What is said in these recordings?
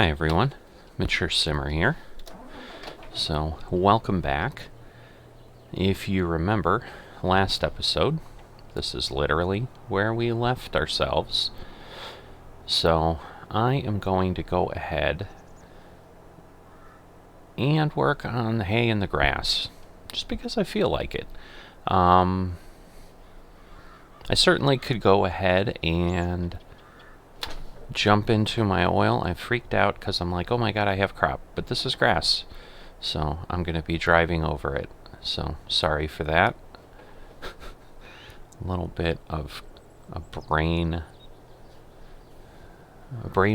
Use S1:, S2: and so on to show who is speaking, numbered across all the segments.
S1: Hi everyone, Mature Simmer here. So, welcome back. If you remember last episode, this is literally where we left ourselves. So, I am going to go ahead and work on the hay and the grass, just because I feel like it. I certainly could go ahead and jump into my oil. I freaked out because I'm like, oh my god, I have crop, but this is grass, so I'm going to be driving over it. So sorry for that. A little bit of a brain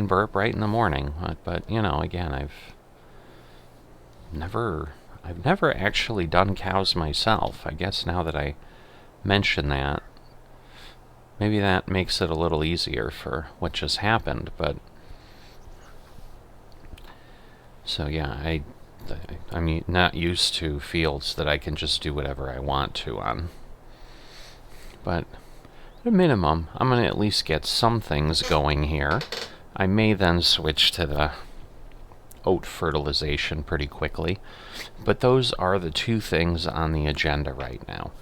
S1: burp right in the morning, but you know, again, I've never actually done cows myself. I guess now that I mention that, maybe that makes it a little easier for what just happened, but so yeah, I'm not used to fields that I can just do whatever I want to on. But at a minimum, I'm going to at least get some things going here. I may then switch to the oat fertilization pretty quickly, but those are the two things on the agenda right now.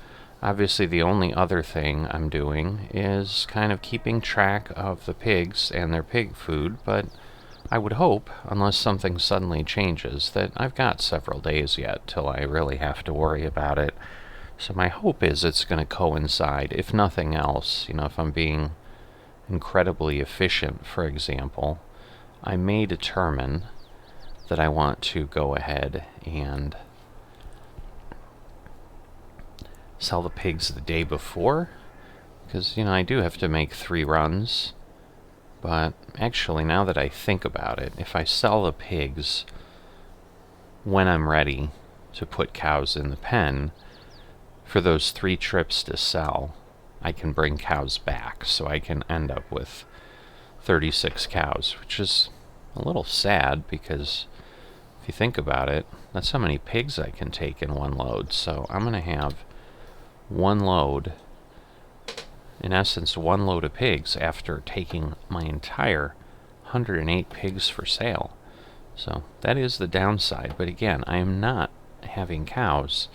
S1: Obviously, the only other thing I'm doing is kind of keeping track of the pigs and their pig food, but I would hope, unless something suddenly changes, that I've got several days yet till I really have to worry about it. So my hope is it's going to coincide, if nothing else. You know, if I'm being incredibly efficient, for example, I may determine that I want to go ahead and sell the pigs the day before, because, you know, I do have to make 3 runs. But actually, now that I think about it, if I sell the pigs when I'm ready to put cows in the pen, for those 3 trips to sell, I can bring cows back, so I can end up with 36 cows, which is a little sad because if you think about it, that's how many pigs I can take in one load. So I'm going to have one load, in essence, one load of pigs after taking my entire 108 pigs for sale. So that is the downside. But again, I am not having cows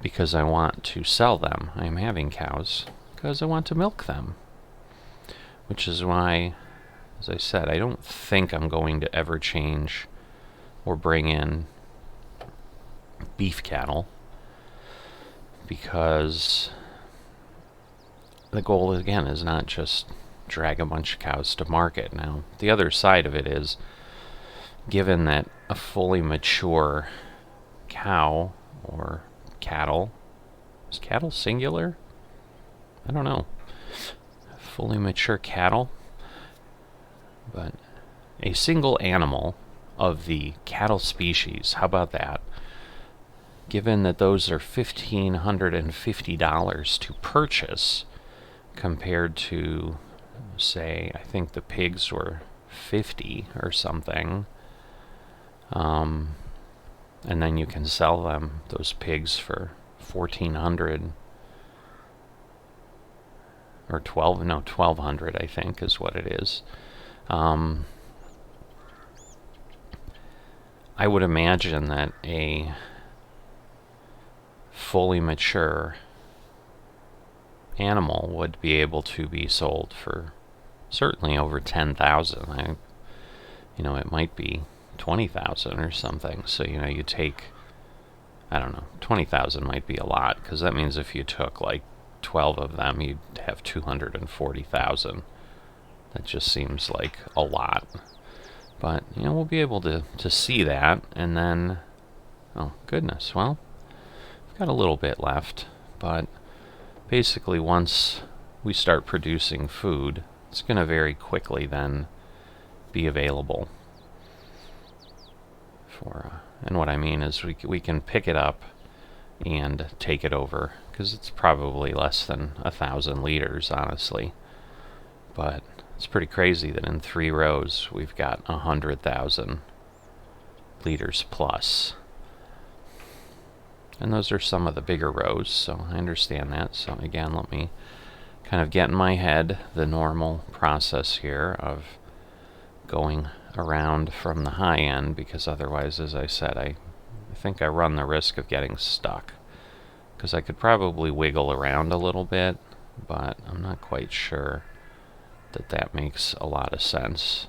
S1: because I want to sell them. I am having cows because I want to milk them. Which is why, as I said, I don't think I'm going to ever change or bring in beef cattle, because the goal, again, is not just drag a bunch of cows to market. Now, the other side of it is, given that a fully mature cow or cattle, is cattle singular? I don't know. Fully mature cattle, but a single animal of the cattle species, how about that? Given that those are $1,550 to purchase, compared to, say, I think the pigs were 50 or something, and then you can sell them, those pigs, for 1,400 or 1,200, I think is what it is. I would imagine that a fully mature animal would be able to be sold for certainly over 10,000. You know, it might be 20,000 or something. So, you know, you take, I don't know, 20,000 might be a lot, because that means if you took like 12 of them, you'd have 240,000. That just seems like a lot. But, you know, we'll be able to see that, and then, oh goodness, well, I've got a little bit left, but basically once we start producing food, it's going to very quickly then be available for, and what I mean is we can pick it up and take it over, because it's probably less than 1,000 liters, honestly. But it's pretty crazy that in 3 rows we've got 100,000 liters plus. And those are some of the bigger rows, so I understand that. So again, let me kind of get in my head the normal process here of going around from the high end, because otherwise, as I said, I think I run the risk of getting stuck. Because I could probably wiggle around a little bit, but I'm not quite sure that that makes a lot of sense.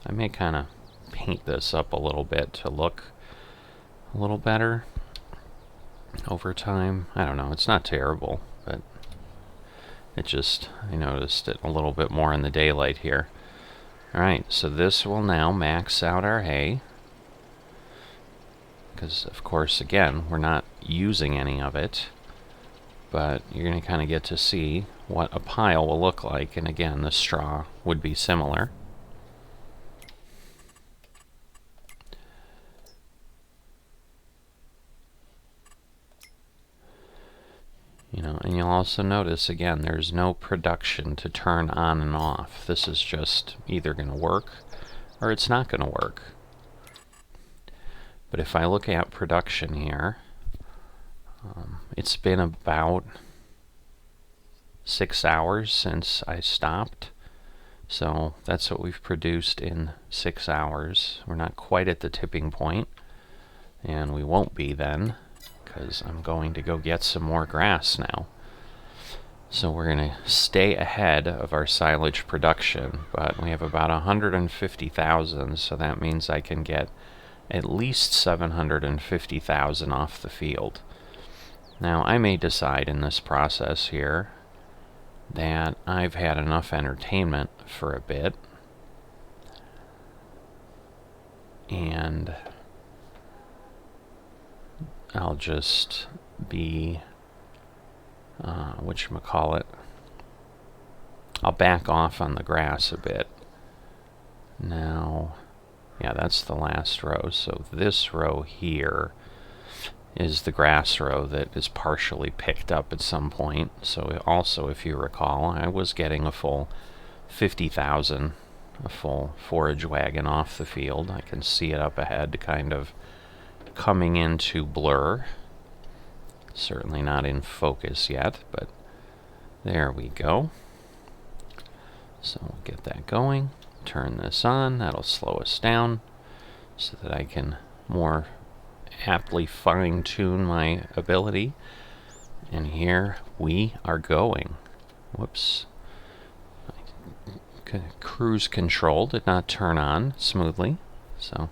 S1: I may kind of paint this up a little bit to look a little better over time. I don't know, it's not terrible, but it just, I noticed it a little bit more in the daylight here. Alright, so this will now max out our hay, because of course, again, we're not using any of it, but you're going to kind of get to see what a pile will look like, and again, the straw would be similar. And you'll also notice, again, there's no production to turn on and off. This is just either going to work or it's not going to work. But if I look at production here, it's been about 6 hours since I stopped. So that's what we've produced in 6 hours. We're not quite at the tipping point, and we won't be then, because I'm going to go get some more grass now. So we're going to stay ahead of our silage production, but we have about 150,000, so that means I can get at least 750,000 off the field. Now, I may decide in this process here that I've had enough entertainment for a bit, and I'll just be whatchamacallit, I'll back off on the grass a bit. Now, yeah, that's the last row, so this row here is the grass row that is partially picked up at some point. So also, if you recall, I was getting a full 50,000, a full forage wagon off the field. I can see it up ahead, kind of coming into blur. Certainly not in focus yet, but there we go. So we'll get that going. Turn this on. That'll slow us down so that I can more aptly fine-tune my ability. And here we are going. Whoops. Cruise control did not turn on smoothly, so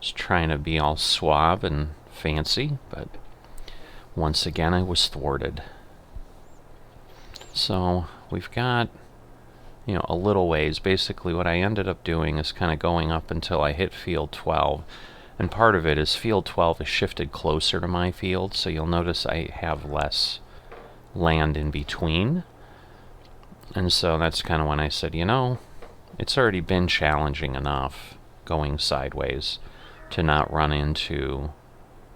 S1: just trying to be all suave and fancy, but once again I was thwarted. So we've got, a little ways. Basically what I ended up doing is kind of going up until I hit field 12, and part of it is field 12 is shifted closer to my field, so you'll notice I have less land in between. And so that's kind of when I said, it's already been challenging enough going sideways to not run into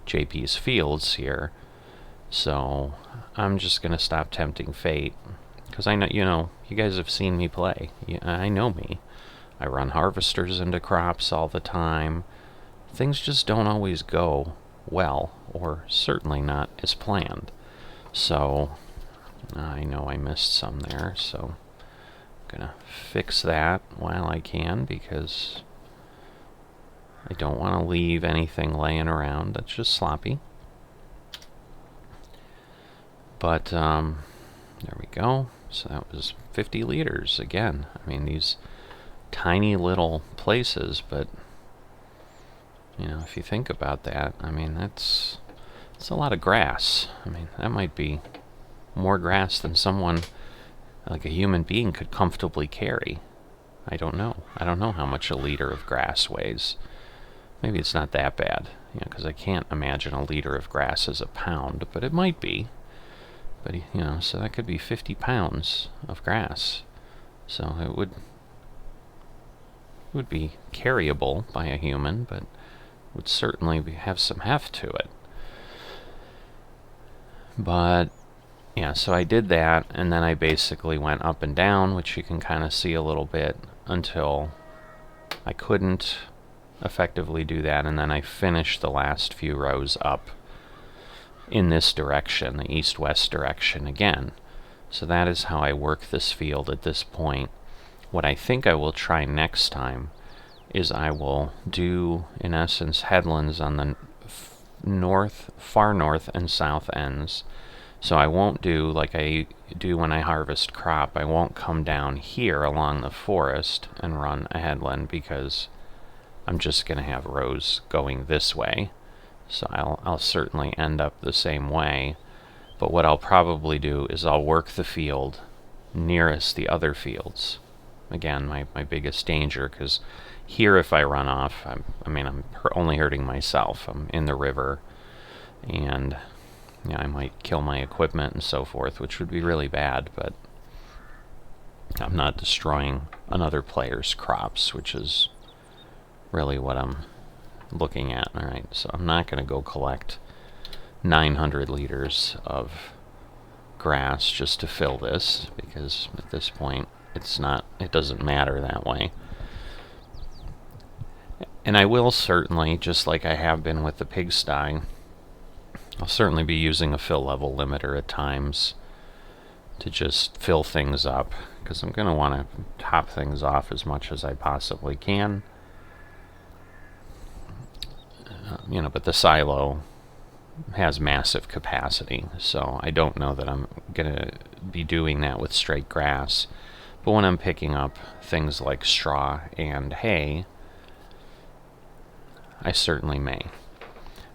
S1: JP's fields here. So I'm just going to stop tempting fate, because I know, you guys have seen me play. I know me. I run harvesters into crops all the time. Things just don't always go well, or certainly not as planned. So I know I missed some there, so I'm going to fix that while I can, because I don't want to leave anything laying around that's just sloppy. But there we go. So that was 50 liters again. I mean, these tiny little places, but if you think about that, I mean, it's a lot of grass. I mean, that might be more grass than someone, like a human being, could comfortably carry. I don't know. I don't know how much a liter of grass weighs. Maybe it's not that bad, because I can't imagine a liter of grass is a pound, but it might be. But, so that could be 50 pounds of grass. So it would be carryable by a human, but would certainly have some heft to it. But, yeah, so I did that, and then I basically went up and down, which you can kind of see a little bit, until I couldn't effectively do that, and then I finished the last few rows up in this direction, the east-west direction again. So that is how I work this field at this point. What I think I will try next time is I will do, in essence, headlands on the far north and south ends. So I won't do like I do when I harvest crop. I won't come down here along the forest and run a headland, because I'm just going to have rows going this way. So I'll certainly end up the same way. But what I'll probably do is I'll work the field nearest the other fields. Again, my biggest danger, because here if I run off, I'm only hurting myself. I'm in the river, and yeah, I might kill my equipment and so forth, which would be really bad, but I'm not destroying another player's crops, which is really what I'm looking at. All right, so I'm not going to go collect 900 liters of grass just to fill this, because at this point it doesn't matter that way. And I will certainly, just like I have been with the pigsty, I'll certainly be using a fill level limiter at times to just fill things up, because I'm going to want to top things off as much as I possibly can. But the silo has massive capacity, so I don't know that I'm going to be doing that with straight grass. But when I'm picking up things like straw and hay, I certainly may.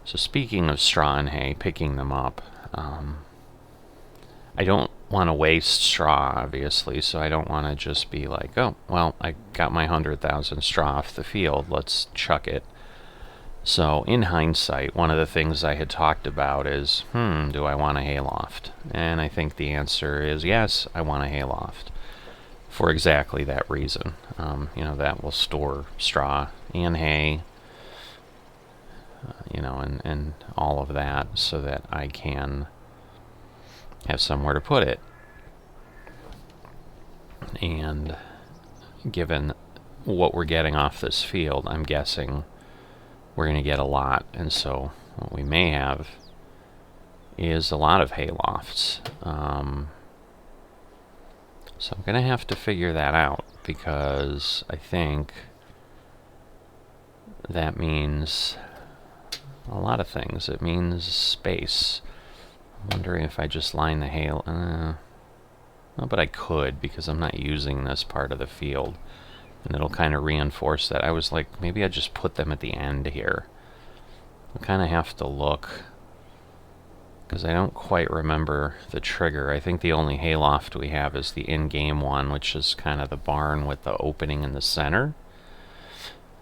S1: So speaking of straw and hay, picking them up, I don't want to waste straw, obviously, so I don't want to just be like, oh, well, I got my 100,000 straw off the field, let's chuck it. So in hindsight, one of the things I had talked about is, do I want a hayloft? And I think the answer is yes, I want a hayloft, for exactly that reason. That will store straw and hay, and all of that, so that I can have somewhere to put it. And given what we're getting off this field, I'm guessing we're going to get a lot, and so what we may have is a lot of haylofts. So I'm going to have to figure that out, because I think that means a lot of things. It means space. I'm wondering if I just line the hay. No, but I could, because I'm not using this part of the field, and it'll kind of reinforce that. I was like, maybe I just put them at the end here. I kind of have to look, because I don't quite remember the trigger. I think the only hayloft we have is the in-game one, which is kind of the barn with the opening in the center.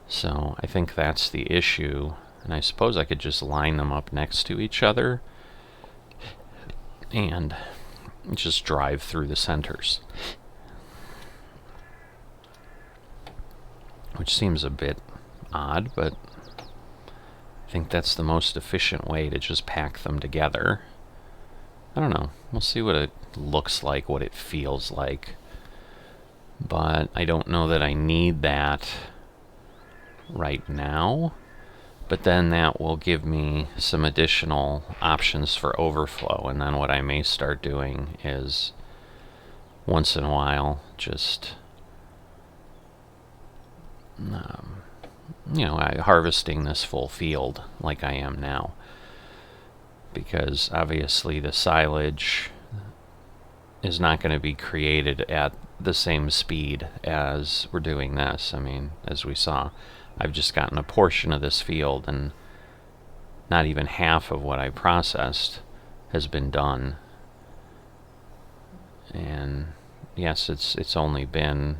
S1: So I think that's the issue, and I suppose I could just line them up next to each other and just drive through the centers, which seems a bit odd, but I think that's the most efficient way to just pack them together. I don't know. We'll see what it looks like, what it feels like. But I don't know that I need that right now. But then that will give me some additional options for overflow. And then what I may start doing is, once in a while, just harvesting this full field like I am now, because obviously the silage is not going to be created at the same speed as we're doing this. I mean, as we saw, I've just gotten a portion of this field, and not even half of what I processed has been done. And yes, it's only been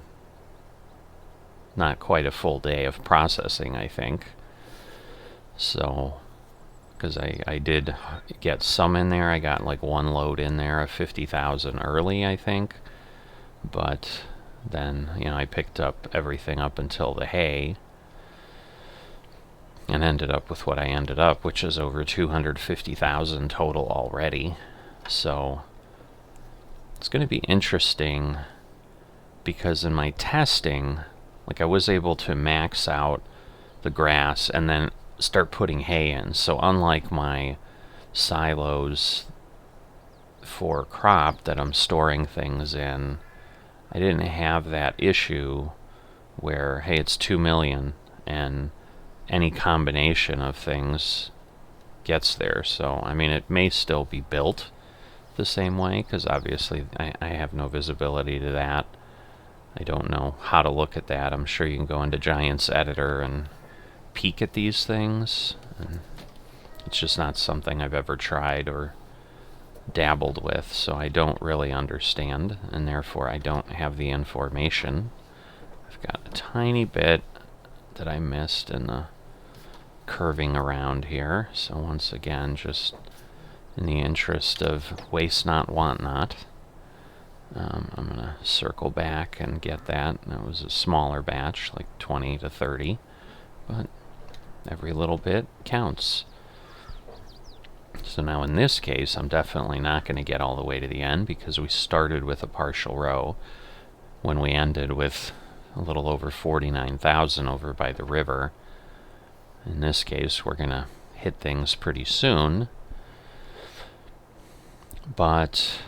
S1: not quite a full day of processing, I think. So, because I did get some in there. I got like one load in there of 50,000 early, I think. But then, I picked up everything up until the hay, and ended up with what I ended up, which is over 250,000 total already. So it's going to be interesting, because in my testing, like, I was able to max out the grass and then start putting hay in. So unlike my silos for crop that I'm storing things in, I didn't have that issue where, hey, it's 2 million and any combination of things gets there. So, I mean, it may still be built the same way, because obviously I have no visibility to that. I don't know how to look at that. I'm sure you can go into Giants Editor and peek at these things, and it's just not something I've ever tried or dabbled with, so I don't really understand, and therefore I don't have the information. I've got a tiny bit that I missed in the curving around here, so once again, just in the interest of waste not, want not, I'm going to circle back and get that. That was a smaller batch, like 20 to 30, but every little bit counts. So now in this case, I'm definitely not going to get all the way to the end, because we started with a partial row when we ended with a little over 49,000 over by the river. In this case, we're going to hit things pretty soon. But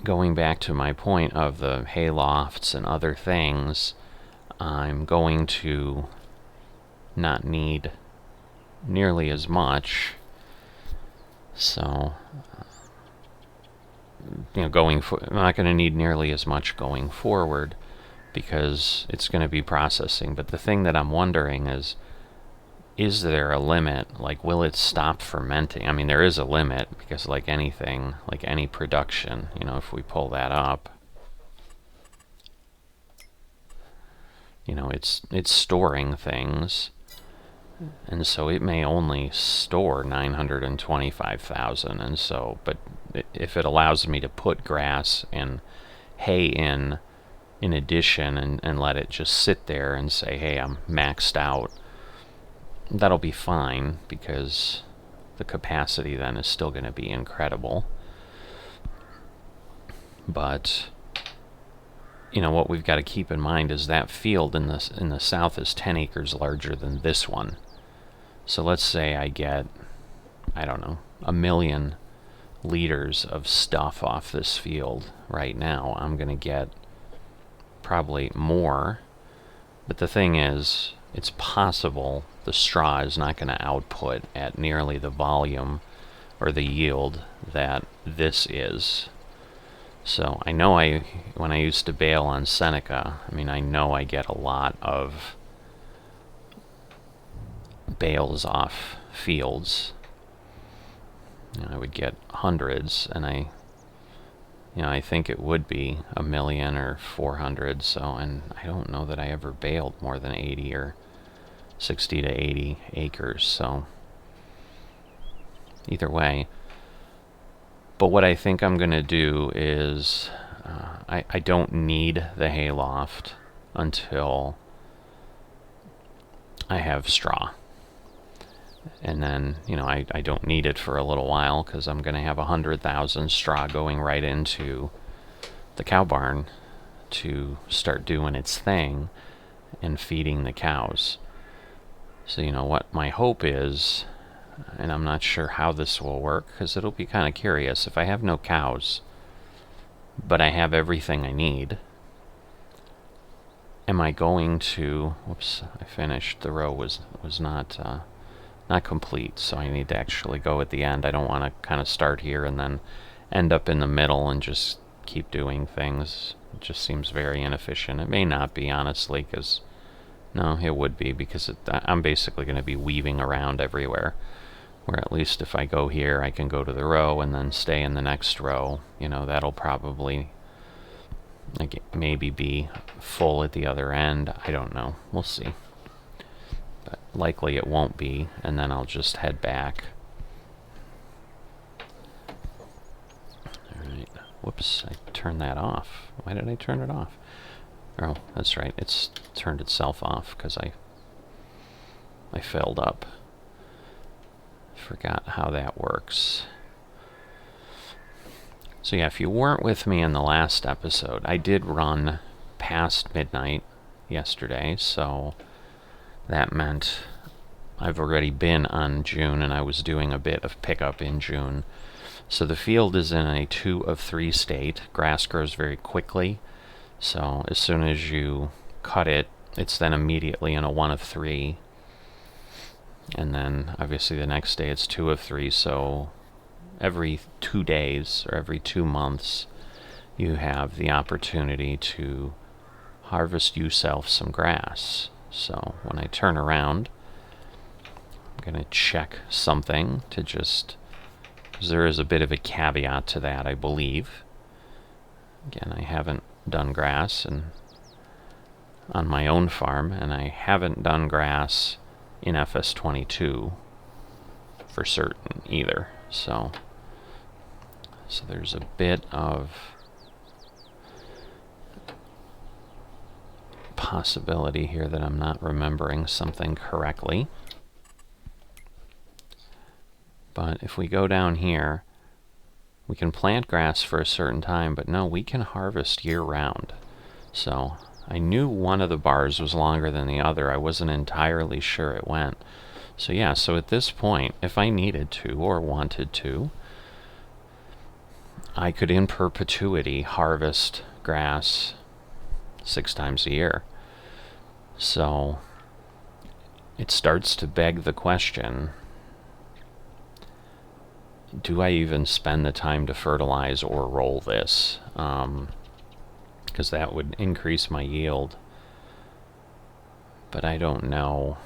S1: going back to my point of the hay lofts and other things, I'm going to not need nearly as much. So, I'm not going to need nearly as much going forward, because it's going to be processing. But the thing that I'm wondering is there a limit? Like, will it stop fermenting? I mean, there is a limit, because like anything, like any production, if we pull that up, it's storing things, and so it may only store 925,000, and so, but if it allows me to put grass and hay in addition, and let it just sit there and say, hey, I'm maxed out, that'll be fine, because the capacity then is still going to be incredible. But what we've got to keep in mind is that field in the south is 10 acres larger than this one. So let's say I get, I don't know, 1 million liters of stuff off this field right now. I'm going to get probably more. But the thing is, it's possible the straw is not going to output at nearly the volume or the yield that this is. So I know when I used to bale on Seneca, I know I get a lot of bales off fields. I would get hundreds, and I think it would be 1 million or 400. So, and I don't know that I ever baled more than 80 or 60 to 80 acres. So either way. But what I think I'm going to do is I don't need the hayloft until I have straw. And then, I don't need it for a little while, because I'm going to have 100,000 straw going right into the cow barn to start doing its thing and feeding the cows. So, what my hope is, and I'm not sure how this will work, because it'll be kind of curious. If I have no cows, but I have everything I need, am I going to... Whoops, I finished. The row was not complete, so I need to actually go at the end. I don't want to kind of start here and then end up in the middle and just keep doing things. It just seems very inefficient. It may not be, honestly, because... No, it would be, because I'm basically going to be weaving around everywhere. Where at least if I go here, I can go to the row and then stay in the next row. That'll probably maybe be full at the other end. I don't know. We'll see. But likely it won't be, and then I'll just head back. Alright. Whoops, I turned that off. Why did I turn it off? Oh, that's right. It's turned itself off because I filled up. Forgot how that works. So yeah, if you weren't with me in the last episode, I did run past midnight yesterday, so that meant I've already been on June, and I was doing a bit of pickup in June. So the field is in a 2 of 3 state. Grass grows very quickly, So as soon as you cut it, it's then immediately in a 1 of 3. And then obviously the next day it's 2 of 3. So every 2 days or every 2 months, you have the opportunity to harvest yourself some grass. So when I turn around, I'm going to check something to just, because there is a bit of a caveat to that, I believe. Again, I haven't done grass on my own farm, and I haven't done grass in FS22 for certain either. So there's a bit of possibility here that I'm not remembering something correctly. But if we go down here, we can plant grass for a certain time, but no, we can harvest year-round. So I knew one of the bars was longer than the other. I wasn't entirely sure it went. So yeah, so at this point, if I needed to or wanted to, I could in perpetuity harvest grass 6 times a year. So it starts to beg the question, do I even spend the time to fertilize or roll this? Because that would increase my yield. But I don't know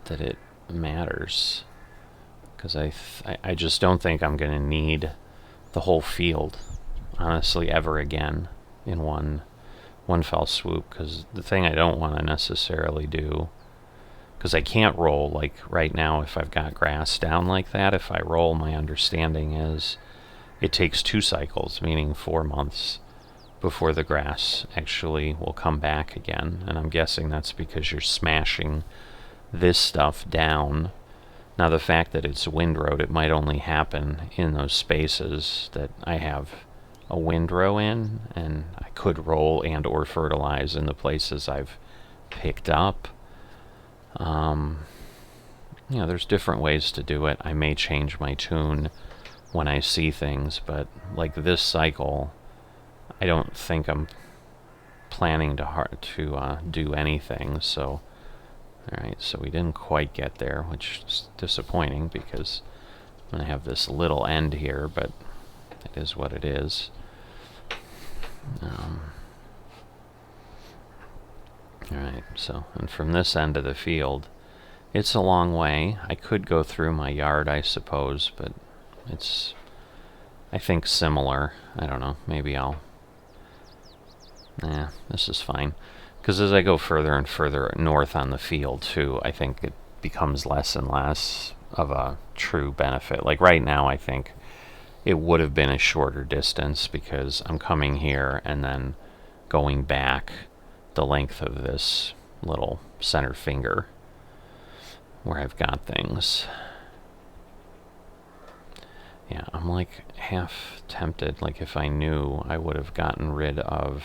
S1: that it matters, because I just don't think I'm going to need the whole field, honestly, ever again in one fell swoop. Because the thing I don't want to necessarily do, because I can't roll, like right now, if I've got grass down like that, if I roll, my understanding is it takes 2 cycles, meaning 4 months, before the grass actually will come back again. And I'm guessing that's because you're smashing this stuff down. Now, the fact that it's windrowed, it might only happen in those spaces that I have a windrow in, and I could roll and or fertilize in the places I've picked up. There's different ways to do it. I may change my tune when I see things, but like this cycle, I don't think I'm planning to do anything. So, alright, so we didn't quite get there, which is disappointing because I'm going to have this little end here, but it is what it is. Alright, so, and from this end of the field, it's a long way. I could go through my yard, I suppose, but it's, I think, similar. I don't know, maybe this is fine. Because as I go further and further north on the field, too, I think it becomes less and less of a true benefit. Like right now, I think it would have been a shorter distance because I'm coming here and then going back the length of this little center finger where I've got things. Yeah, I'm like half tempted, like if I knew, I would have gotten rid of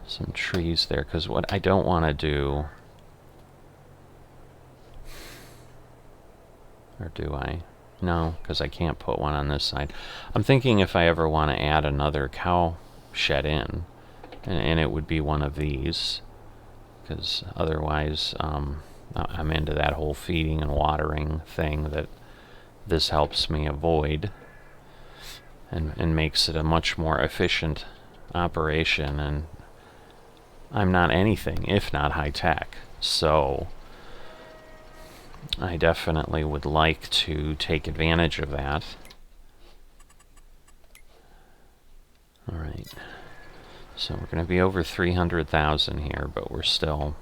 S1: some trees there, because what I don't want to do, or do I? No, because I can't put one on this side. I'm thinking if I ever want to add another cow shed in, and it would be one of these, because otherwise I'm into that whole feeding and watering thing that this helps me avoid, and makes it a much more efficient operation. And I'm not anything if not high tech, so I definitely would like to take advantage of that. Alright, so we're going to be over 300,000 here, but we're still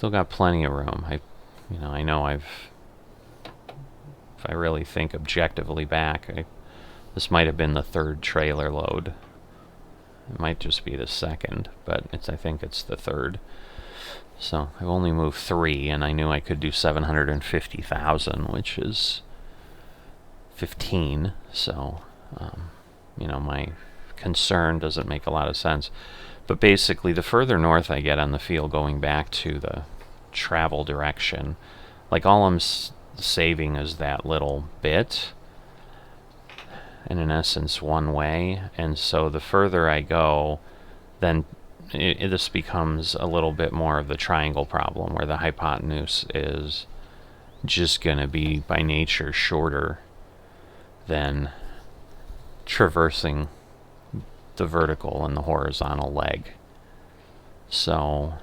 S1: got plenty of room. I know if I really think objectively back, this might have been the 3rd trailer load. It might just be the 2nd, but I think it's the 3rd. So I've only moved 3, and I knew I could do 750,000, which is 15. So, my concern doesn't make a lot of sense. But basically, the further north I get on the field going back to the travel direction, like all I'm saving is that little bit. and in essence one way, and so the further I go, then this becomes a little bit more of the triangle problem, where the hypotenuse is just going to be by nature shorter than traversing the vertical and the horizontal leg. So,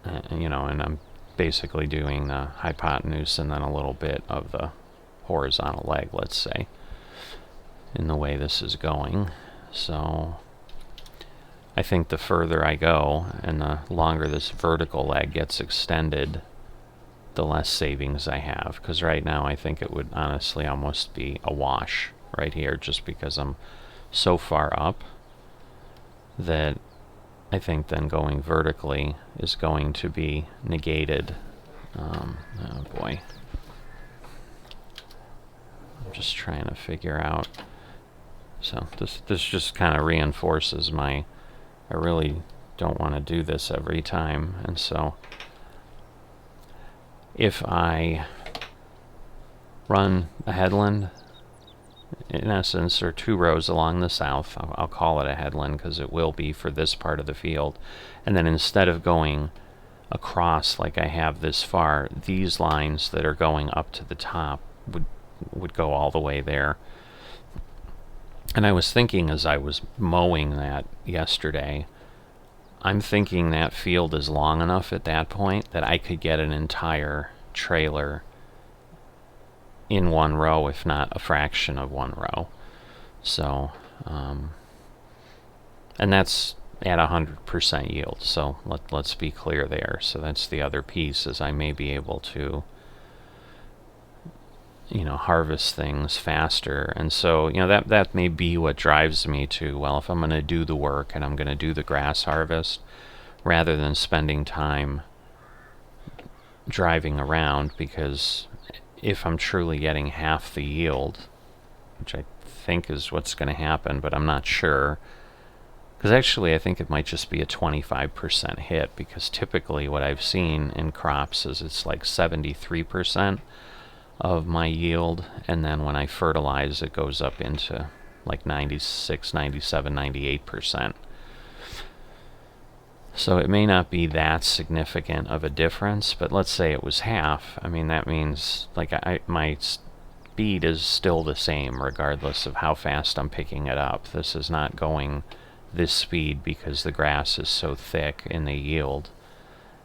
S1: and I'm basically doing the hypotenuse and then a little bit of the horizontal leg, let's say, in the way this is going. So I think the further I go and the longer this vertical leg gets extended, the less savings I have, because right now I think it would honestly almost be a wash right here, just because I'm so far up that I think then going vertically is going to be negated. Oh boy. I'm just trying to figure out. So this just kind of reinforces I really don't want to do this every time. And so if I run a headland, in essence, or 2 rows along the south, I'll call it a headland because it will be for this part of the field, and then instead of going across like I have this far, these lines that are going up to the top would go all the way there. And I was thinking as I was mowing that yesterday, I'm thinking that field is long enough at that point that I could get an entire trailer in 1 row, if not a fraction of 1 row. So, and that's at 100% yield. So let's be clear there. So that's the other piece, is I may be able to, harvest things faster. And so, that may be what drives me to, well, if I'm going to do the work and I'm going to do the grass harvest, rather than spending time driving around, because if I'm truly getting half the yield, which I think is what's going to happen, but I'm not sure, because actually I think it might just be a 25% hit, because typically what I've seen in crops is it's like 73% of my yield, and then when I fertilize it goes up into like 96, 97, 98%. So it may not be that significant of a difference, but let's say it was half. I mean, that means like my speed is still the same regardless of how fast I'm picking it up. This is not going this speed because the grass is so thick in the yield,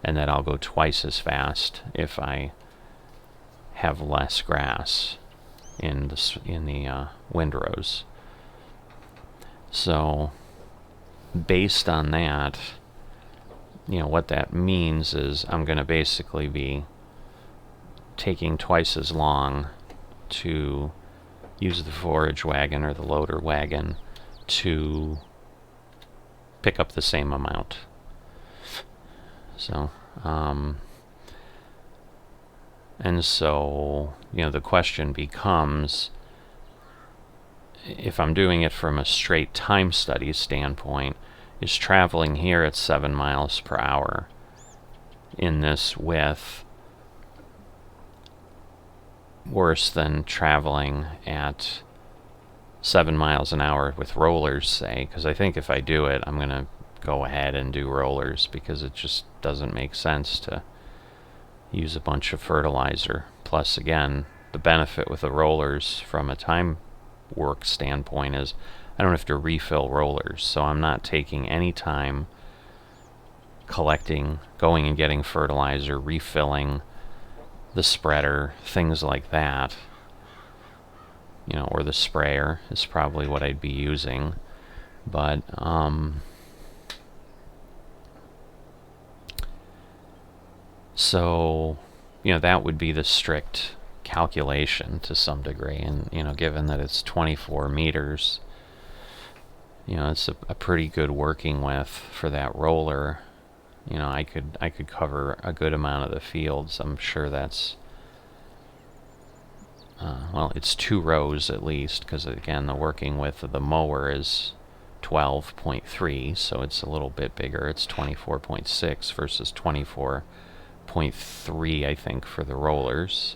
S1: and that I'll go twice as fast if I have less grass in the windrows. So based on that, what that means is I'm going to basically be taking twice as long to use the forage wagon or the loader wagon to pick up the same amount. So, and so, the question becomes, if I'm doing it from a straight time study standpoint, is traveling here at 7 miles per hour in this width worse than traveling at 7 miles an hour with rollers, say? Because I think if I do it, I'm going to go ahead and do rollers, because it just doesn't make sense to use a bunch of fertilizer. Plus, again, the benefit with the rollers from a time work standpoint is I don't have to refill rollers, so I'm not taking any time collecting, going and getting fertilizer, refilling the spreader, things like that. Or the sprayer is probably what I'd be using. But so that would be the strict calculation to some degree, and given that it's 24 meters, it's a pretty good working width for that roller. I could cover a good amount of the fields. I'm sure that's well, it's 2 rows at least, because again the working width of the mower is 12.3, so it's a little bit bigger. It's 24.6 versus 24.3, 3, I think, for the rollers.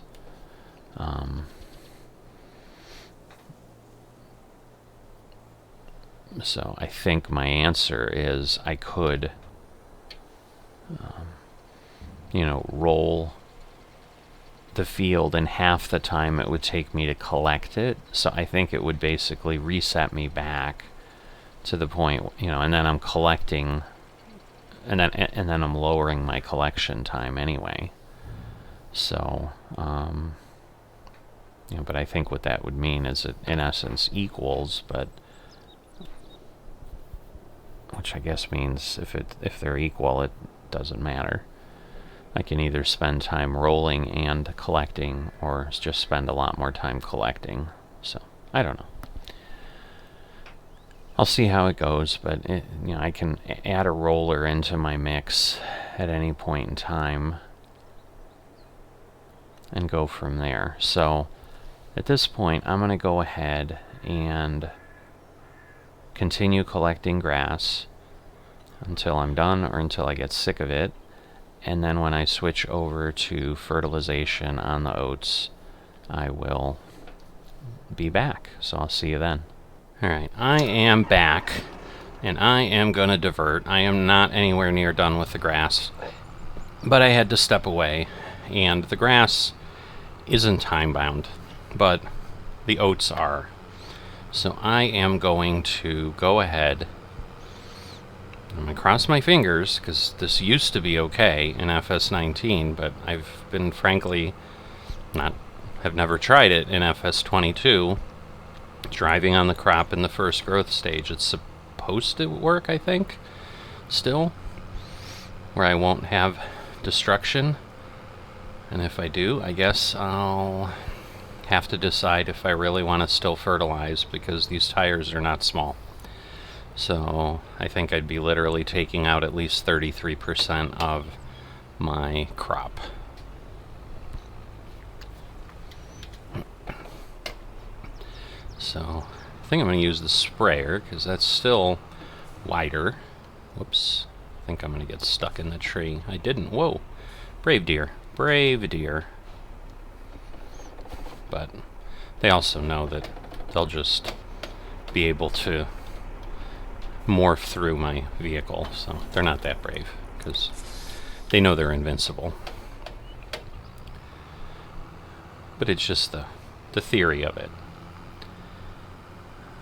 S1: So I think my answer is I could, roll the field in half the time it would take me to collect it. So I think it would basically reset me back to the point, and then I'm collecting, and then I'm lowering my collection time anyway. So, but I think what that would mean is it, in essence, equals, but which I guess means if they're equal, it doesn't matter. I can either spend time rolling and collecting, or just spend a lot more time collecting. So, I don't know. I'll see how it goes, but I can add a roller into my mix at any point in time and go from there. So at this point, I'm going to go ahead and continue collecting grass until I'm done or until I get sick of it. And then when I switch over to fertilization on the oats, I will be back. So I'll see you then. Alright, I am back, and I am going to divert. I am not anywhere near done with the grass, but I had to step away, and the grass isn't time-bound, but the oats are. So I am going to go ahead, I'm going to cross my fingers, because this used to be okay in FS19, but I've been, frankly, have never tried it in FS22. Driving on the crop in the first growth stage. It's supposed to work, I think, still, where I won't have destruction. And if I do, I guess I'll have to decide if I really want to still fertilize, because these tires are not small. So I think I'd be literally taking out at least 33% of my crop. So I think I'm going to use the sprayer, because that's still wider. Whoops. I think I'm going to get stuck in the tree. I didn't. Whoa. Brave deer. Brave deer. But they also know that they'll just be able to morph through my vehicle. So they're not that brave, because they know they're invincible. But it's just the theory of it.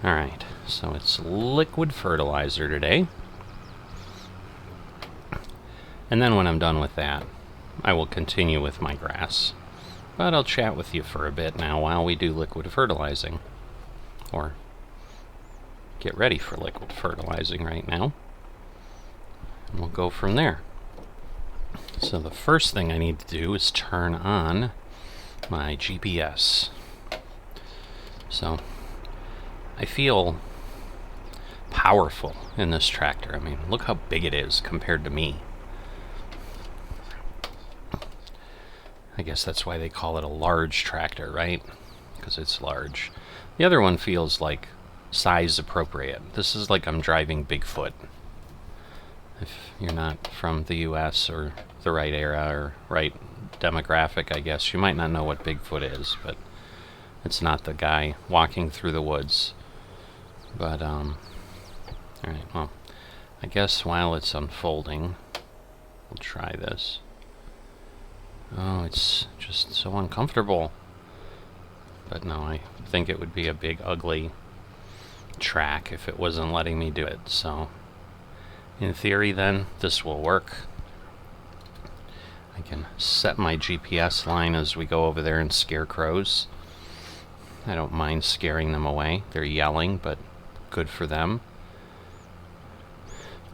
S1: Alright, so it's liquid fertilizer today. And then when I'm done with that, I will continue with my grass. But I'll chat with you for a bit now while we do liquid fertilizing. Or get ready for liquid fertilizing right now. And we'll go from there. So the first thing I need to do is turn on my GPS. So I feel powerful in this tractor. I mean, look how big it is compared to me. I guess that's why they call it a large tractor, right? Because it's large. The other one feels like size appropriate. This is like I'm driving Bigfoot. If you're not from the US or the right era or right demographic, I guess, you might not know what Bigfoot is, but it's not the guy walking through the woods. But, alright, well, I guess while it's unfolding, we'll try this. Oh, it's just so uncomfortable. But no, I think it would be a big, ugly track if it wasn't letting me do it. So, in theory, then, this will work. I can set my GPS line as we go over there and scare crows. I don't mind scaring them away. They're yelling, but good for them.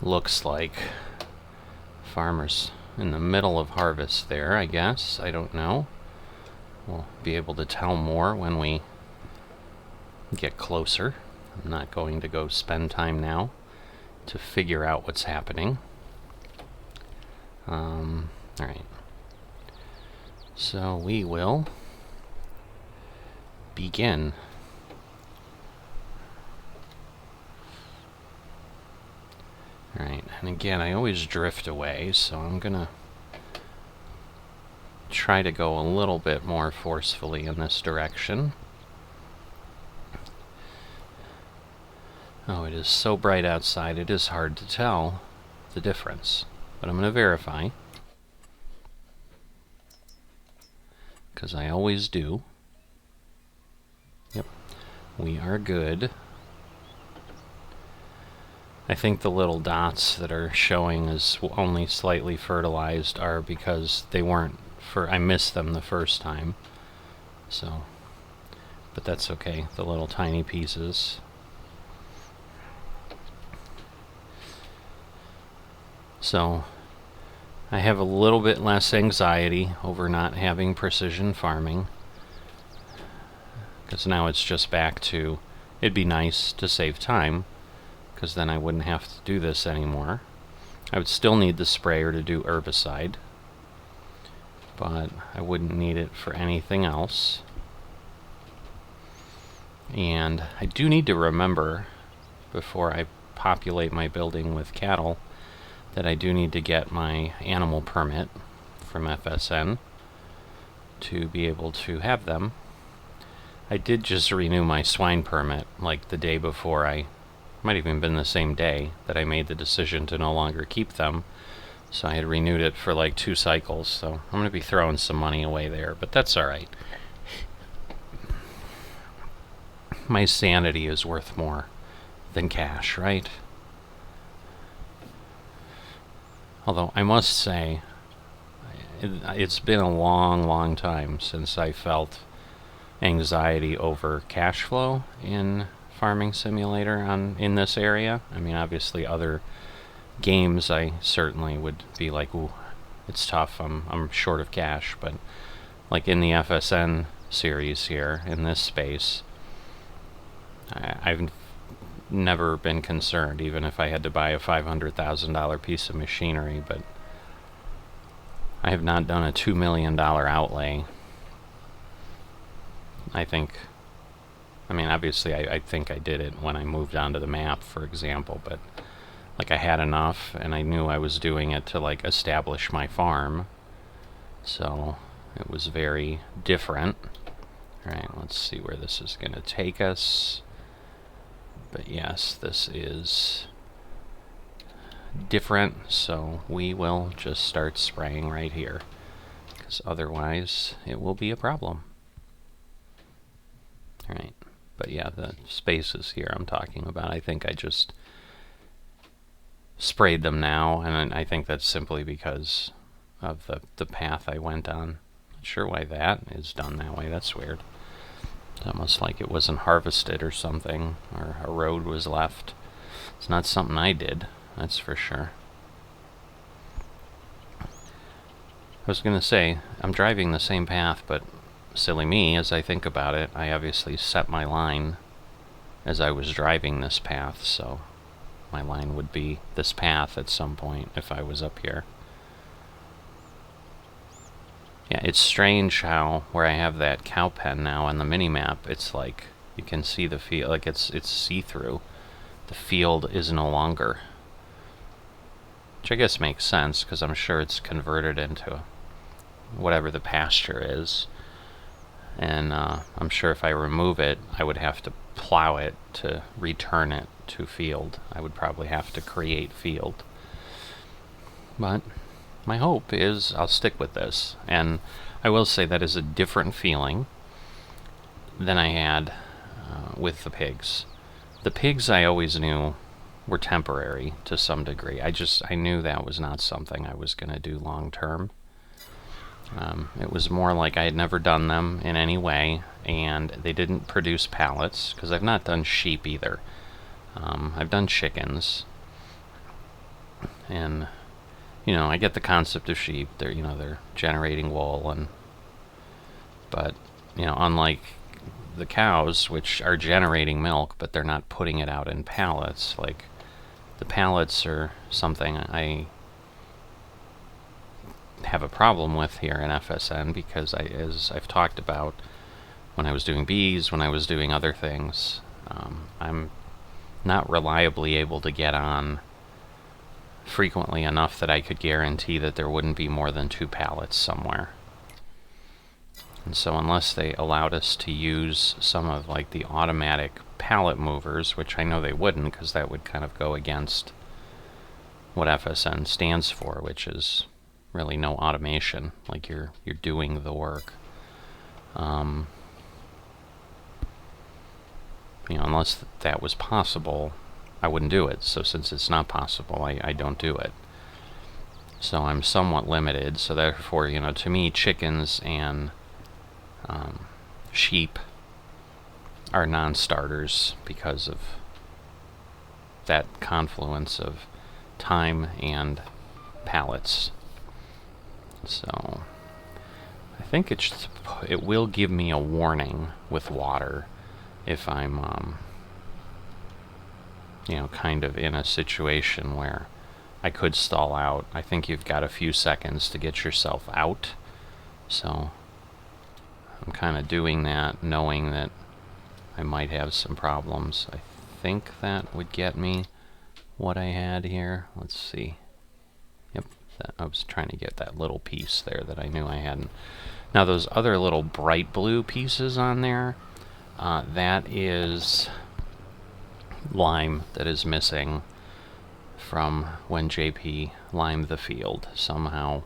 S1: Looks like farmers in the middle of harvest there, I guess. I don't know. We'll be able to tell more when we get closer. I'm not going to go spend time now to figure out what's happening. Alright. So we will begin. Alright, and again, I always drift away, so I'm gonna try to go a little bit more forcefully in this direction. Oh, it is so bright outside, it is hard to tell the difference. But I'm going to verify, because I always do. Yep, we are good. I think the little dots that are showing as only slightly fertilized are because they weren't I missed them the first time. So, but that's okay, the little tiny pieces. So, I have a little bit less anxiety over not having precision farming, because now it's just back to, it'd be nice to save time, because then I wouldn't have to do this anymore. I would still need the sprayer to do herbicide, but I wouldn't need it for anything else. And I do need to remember, before I populate my building with cattle, that I do need to get my animal permit from FSN to be able to have them. I did just renew my swine permit like the day before might have even been the same day that I made the decision to no longer keep them. So I had renewed it for like 2 cycles, so I'm going to be throwing some money away there, but that's alright. My sanity is worth more than cash, right? Although I must say, it's been a long time since I felt anxiety over cash flow in Farming Simulator in this area. I mean, obviously other games I certainly would be like, ooh, it's tough, I'm short of cash, but like in the FSN series here, in this space, I've never been concerned, even if I had to buy a $500,000 piece of machinery, but I have not done a $2 million outlay. I mean, obviously I think I did it when I moved onto the map, for example, but like I had enough, and I knew I was doing it to like establish my farm, so it was very different. Alright, let's see where this is going to take us. But yes, this is different, so we will just start spraying right here, because otherwise it will be a problem. Alright, but yeah, the spaces here I'm talking about, I think I just sprayed them now, and I think that's simply because of the path I went on. Not sure why that is done that way, that's weird. It's almost like it wasn't harvested or something, or a road was left. It's not something I did, that's for sure. I was gonna say, I'm driving the same path, but silly me, as I think about it, I obviously set my line as I was driving this path, so my line would be this path at some point if I was up here. Yeah, it's strange how where I have that cow pen now on the mini-map, it's like you can see the field, like it's see-through. The field is no longer. Which I guess makes sense, because I'm sure it's converted into whatever the pasture is. And I'm sure if I remove it, I would have to plow it to return it to field. I would probably have to create field. But my hope is I'll stick with this. And I will say that is a different feeling than I had with the pigs. The pigs I always knew were temporary to some degree. I knew that was not something I was going to do long term. It was more like I had never done them in any way, and they didn't produce pallets, because I've not done sheep either. I've done chickens, and you know, I get the concept of sheep. They're generating wool, but you know, unlike the cows, which are generating milk, but they're not putting it out in pallets. Like the pallets are something I have a problem with here in FSN, because as I've talked about when I was doing bees, when I was doing other things, I'm not reliably able to get on frequently enough that I could guarantee that there wouldn't be more than 2 pallets somewhere. And so unless they allowed us to use some of like the automatic pallet movers, which I know they wouldn't, because that would kind of go against what FSN stands for, which is really no automation, like you're doing the work. Unless that was possible, I wouldn't do it. So since it's not possible, I don't do it. So I'm somewhat limited. So therefore, to me, chickens and sheep are non-starters because of that confluence of time and pallets. So I think it will give me a warning with water if I'm kind of in a situation where I could stall out. I think you've got a few seconds to get yourself out. So I'm kind of doing that knowing that I might have some problems. I think that would get me what I had here. Let's see. Yep, I was trying to get that little piece there that I knew I hadn't. Now those other little bright blue pieces on there, that is lime that is missing from when JP limed the field. Somehow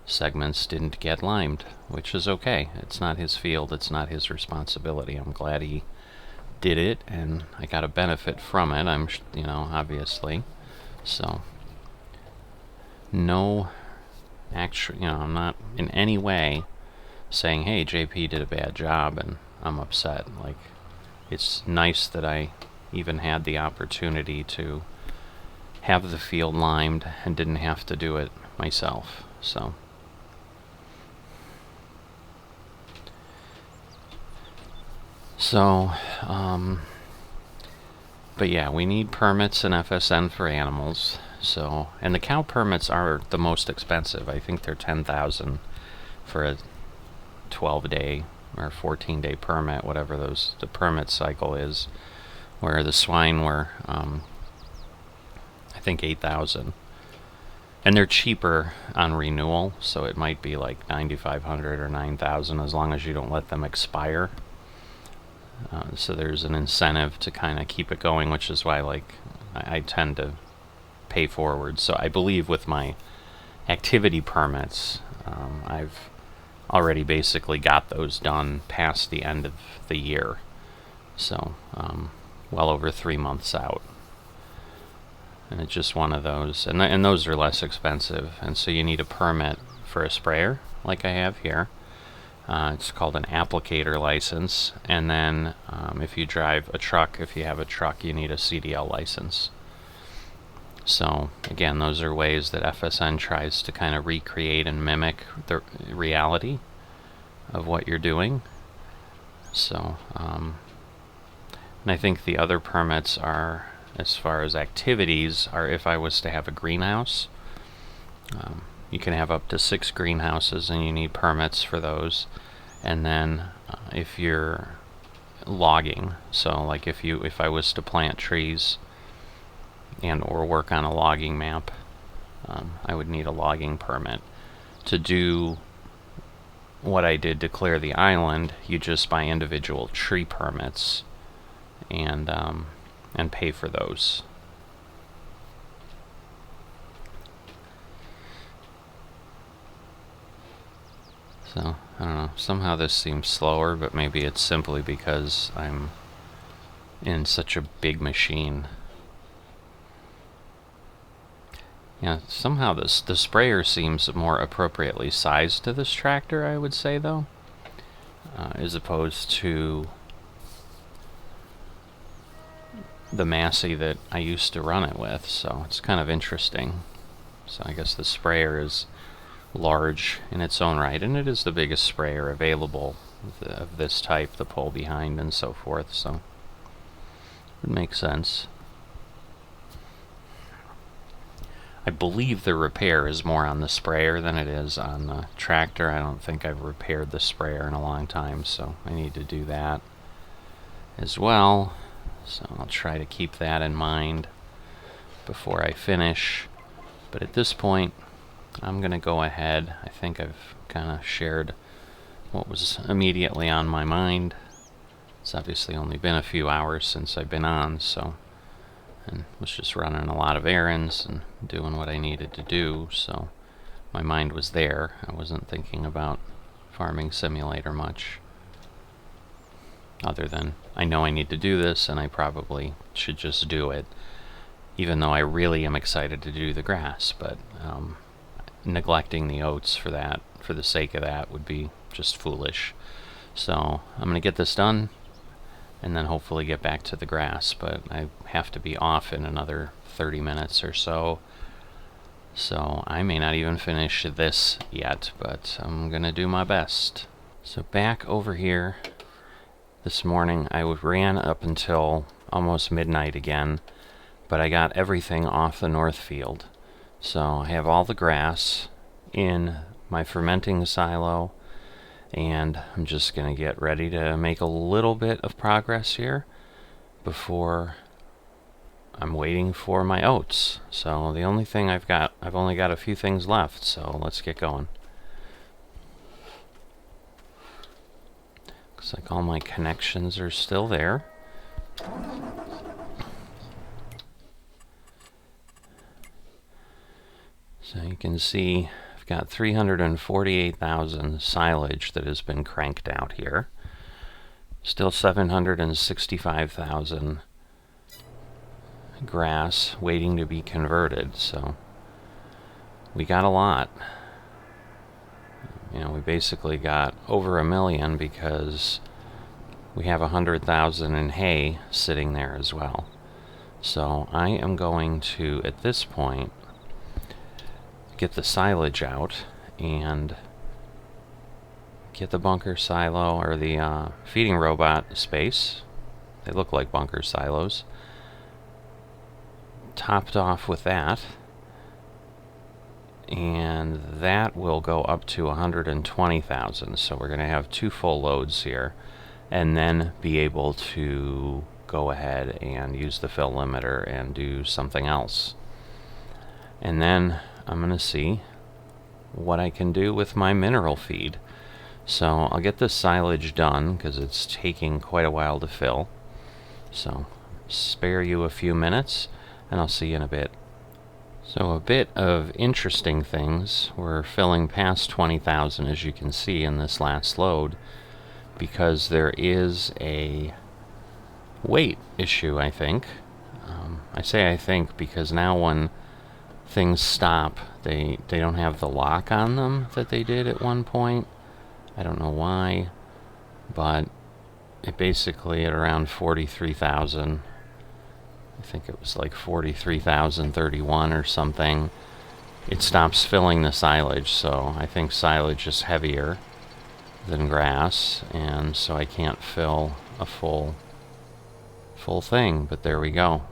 S1: segments didn't get limed, which is okay. It's not his field, it's not his responsibility. I'm glad he did it, and I got a benefit from it, obviously. So no actual, I'm not in any way saying, hey, JP did a bad job and I'm upset. Like, it's nice that I even had the opportunity to have the field limed and didn't have to do it myself. So but yeah, we need permits in FSN for animals. So, and the cow permits are the most expensive. I think they're $10,000 for a 12-day or 14-day permit, whatever the permit cycle is. Where the swine were, I think $8,000, and they're cheaper on renewal. So it might be like $9,500 or $9,000 as long as you don't let them expire. So there's an incentive to kind of keep it going, which is why I tend to pay forward. So I believe with my activity permits, I've already basically got those done past the end of the year. So well over 3 months out. And it's just one of those. And those are less expensive. And so you need a permit for a sprayer, like I have here. It's called an applicator license. And then if you drive a truck, if you have a truck, you need a CDL license. So again, those are ways that FSN tries to kind of recreate and mimic the reality of what you're doing. So, and I think the other permits are, as far as activities, are if I was to have a greenhouse. You can have up to 6 greenhouses and you need permits for those. And then if you're logging, so like if I was to plant trees and or work on a logging map, I would need a logging permit. To do what I did to clear the island, you just buy individual tree permits and pay for those. So, I don't know, somehow this seems slower, but maybe it's simply because I'm in such a big machine. Yeah, somehow the sprayer seems more appropriately sized to this tractor, I would say, though, as opposed to the Massey that I used to run it with, so it's kind of interesting. So I guess the sprayer is large in its own right, and it is the biggest sprayer available of this type, the pull behind and so forth, so it makes sense. I believe the repair is more on the sprayer than it is on the tractor. I don't think I've repaired the sprayer in a long time, so I need to do that as well. So I'll try to keep that in mind before I finish. But at this point, I'm going to go ahead. I think I've kind of shared what was immediately on my mind. It's obviously only been a few hours since I've been on, so, and was just running a lot of errands and doing what I needed to do, so my mind was there. I wasn't thinking about Farming Simulator much, other than I know I need to do this and I probably should just do it, even though I really am excited to do the grass. But neglecting the oats for the sake of that, would be just foolish. So I'm going to get this done and then hopefully get back to the grass, but I have to be off in another 30 minutes or so. So I may not even finish this yet, but I'm going to do my best. So back over here, this morning I ran up until almost midnight again, but I got everything off the north field. So I have all the grass in my fermenting silo, and I'm just going to get ready to make a little bit of progress here before I'm waiting for my oats. So the only thing I've only got a few things left, so let's get going. Looks like all my connections are still there. So you can see I've got 348,000 silage that has been cranked out here. Still 765,000 grass waiting to be converted, so we got a lot. You know, we basically got over 1 million because we have 100,000 in hay sitting there as well. So I am going to, at this point, get the silage out and get the bunker silo, or the feeding robot space. They look like bunker silos. Topped off with that, and that will go up to 120,000. So we're going to have 2 full loads here, and then be able to go ahead and use the fill limiter and do something else. And then I'm going to see what I can do with my mineral feed. So I'll get this silage done because it's taking quite a while to fill. So spare you a few minutes and I'll see you in a bit. So a bit of interesting things. We're filling past 20,000, as you can see in this last load, because there is a weight issue, I think. I say I think because now when things stop, they don't have the lock on them that they did at one point. I don't know why, but it basically at around 43,000, I think it was like 43,031 or something, it stops filling the silage. So I think silage is heavier than grass, and so I can't fill a full thing, but there we go.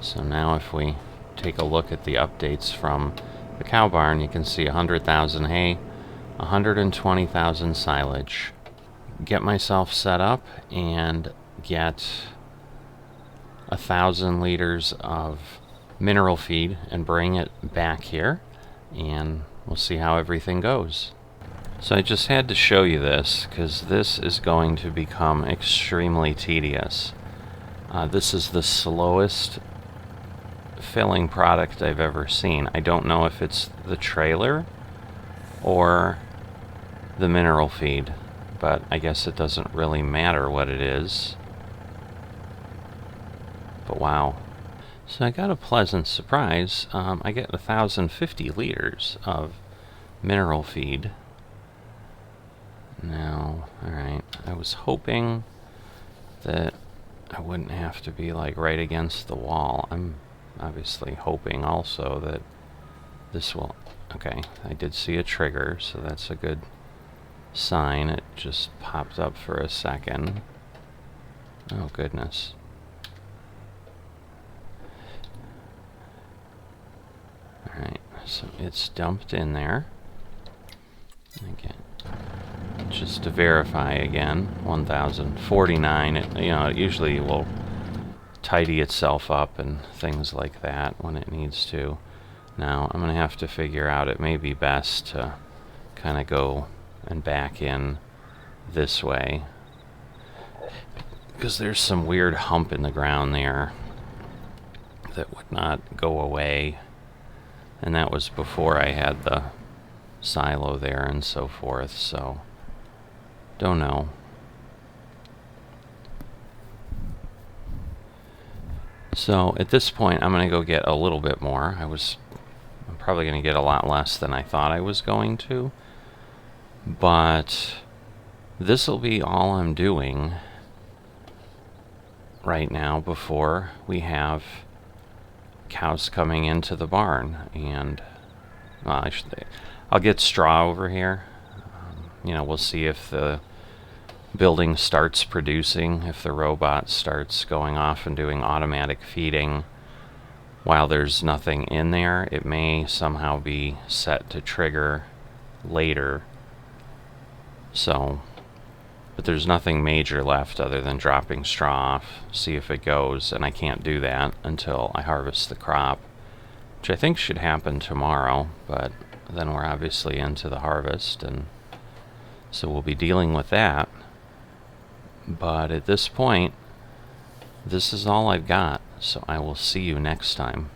S1: So now if we take a look at the updates from the cow barn, you can see 100,000 hay, 120,000 silage. Get myself set up and get 1,000 liters of mineral feed and bring it back here, and we'll see how everything goes. So I just had to show you this because this is going to become extremely tedious. This is the slowest filling product I've ever seen. I don't know if it's the trailer or the mineral feed, but I guess it doesn't really matter what it is. But wow. So I got a pleasant surprise. I get 1,050 liters of mineral feed. Now, alright, I was hoping that I wouldn't have to be like right against the wall. I'm obviously hoping also that this will... Okay, I did see a trigger, so that's a good sign. It just popped up for a second. Oh goodness. Alright, so it's dumped in there. Again, just to verify again, 1,049. It usually will tidy itself up and things like that when it needs to. Now, I'm going to have to figure out, it may be best to kind of go and back in this way, because there's some weird hump in the ground there that would not go away, and that was before I had the silo there and so forth, so don't know. So at this point I'm going to go get a little bit more. I'm probably going to get a lot less than I thought I was going to, but this will be all I'm doing right now before we have cows coming into the barn. And well, I'll get straw over here. We'll see if the building starts producing, if the robot starts going off and doing automatic feeding while there's nothing in there. It may somehow be set to trigger later. So, but there's nothing major left other than dropping straw off, see if it goes, and I can't do that until I harvest the crop, which I think should happen tomorrow, but then we're obviously into the harvest, and so we'll be dealing with that. But at this point, this is all I've got, so I will see you next time.